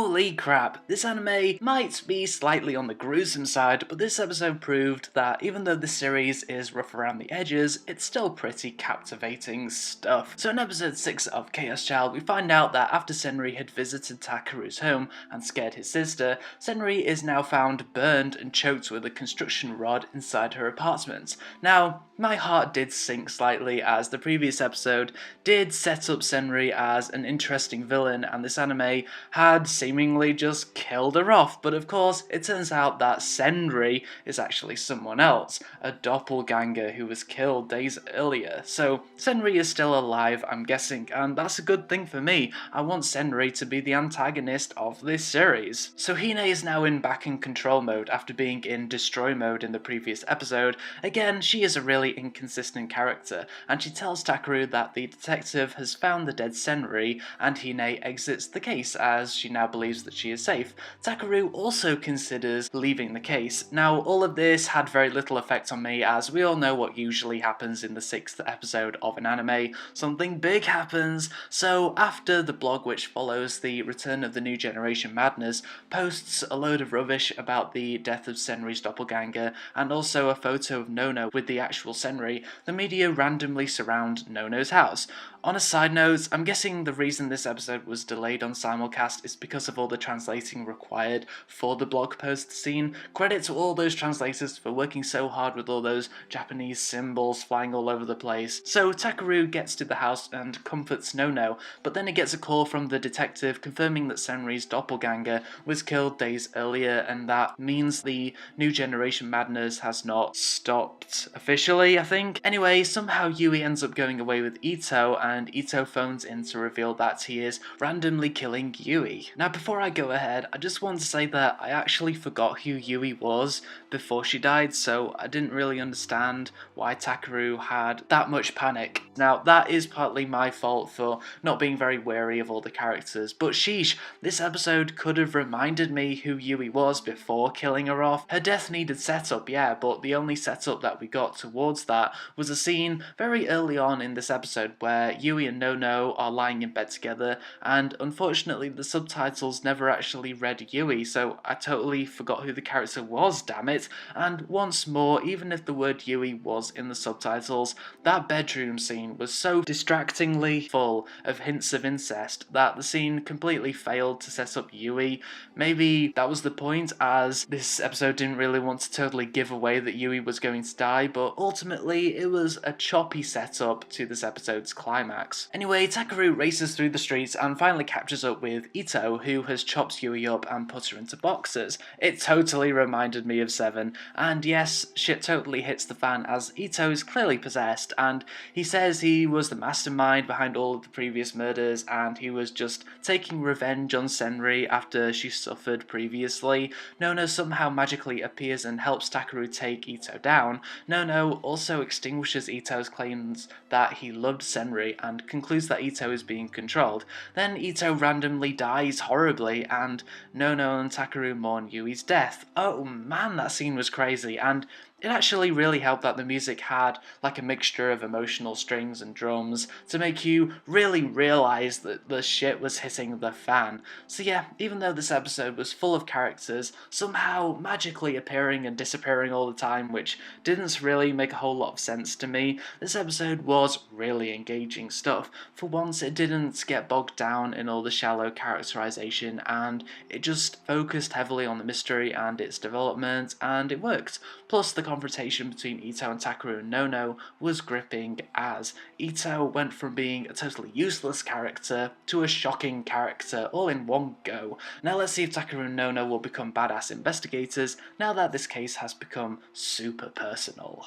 Holy crap, this anime might be slightly on the gruesome side, but this episode proved that even though the series is rough around the edges, it's still pretty captivating stuff. So in episode 6 of Chaos Child, we find out that after Senri had visited Takeru's home and scared his sister, Senri is now found burned and choked with a construction rod inside her apartment. Now, my heart did sink slightly as the previous episode did set up Senri as an interesting villain, and this anime had seemingly just killed her off, but of course it turns out that Senri is actually someone else, a doppelganger who was killed days earlier. So Senri is still alive, I'm guessing, and that's a good thing for me. I want Senri to be the antagonist of this series. So Hine is now back in control mode after being in destroy mode in the previous episode. Again, she is a really inconsistent character, and she tells Takeru that the detective has found the dead Senri, and Hine exits the case as she now believes that she is safe. Takeru also considers leaving the case. Now, all of this had very little effect on me, as we all know what usually happens in the 6th episode of an anime. Something big happens. So after the blog which follows the return of the New Generation Madness posts a load of rubbish about the death of Senri's doppelganger, and also a photo of Nono with the actual Senri, the media randomly surround Nono's house. On a side note, I'm guessing the reason this episode was delayed on simulcast is because of all the translating required for the blog post scene. Credit to all those translators for working so hard with all those Japanese symbols flying all over the place. So Takeru gets to the house and comforts Nono, but then he gets a call from the detective confirming that Senri's doppelganger was killed days earlier, and that means the New Generation Madness has not stopped officially, I think. Anyway, somehow Yui ends up going away with Ito, and Ito phones in to reveal that he is randomly killing Yui. Now, before I go ahead, I just want to say that I actually forgot who Yui was before she died, so I didn't really understand why Takeru had that much panic. Now, that is partly my fault for not being very wary of all the characters, but sheesh, this episode could have reminded me who Yui was before killing her off. Her death needed setup, yeah, but the only setup that we got towards that was a scene very early on in this episode where Yui and Nono are lying in bed together, and unfortunately the subtitles never actually read Yui, so I totally forgot who the character was, damn it. And once more, even if the word Yui was in the subtitles, that bedroom scene was so distractingly full of hints of incest that the scene completely failed to set up Yui. Maybe that was the point, as this episode didn't really want to totally give away that Yui was going to die, but ultimately it was a choppy setup to this episode's climax. Anyway, Takeru races through the streets and finally catches up with Ito, who has chopped Yui up and put her into boxes. It totally reminded me of Seven, and yes, shit totally hits the fan as Ito is clearly possessed, and he says he was the mastermind behind all of the previous murders, and he was just taking revenge on Senri after she suffered previously. Nono somehow magically appears and helps Takeru take Ito down. Nono also extinguishes Ito's claims that he loved Senri and concludes that Ito is being controlled. Then Ito randomly dies horribly, and Nono and Takeru mourn Yui's death. Oh man, that scene was crazy, and it actually really helped that the music had like a mixture of emotional strings and drums to make you really realise that the shit was hitting the fan. So yeah, even though this episode was full of characters somehow magically appearing and disappearing all the time, which didn't really make a whole lot of sense to me, this episode was really engaging stuff. For once, it didn't get bogged down in all the shallow characterization, and it just focused heavily on the mystery and its development, and it worked. Plus, the confrontation between Ito and Takeru and Nono was gripping, as Ito went from being a totally useless character to a shocking character all in one go. Now let's see if Takeru and Nono will become badass investigators now that this case has become super personal.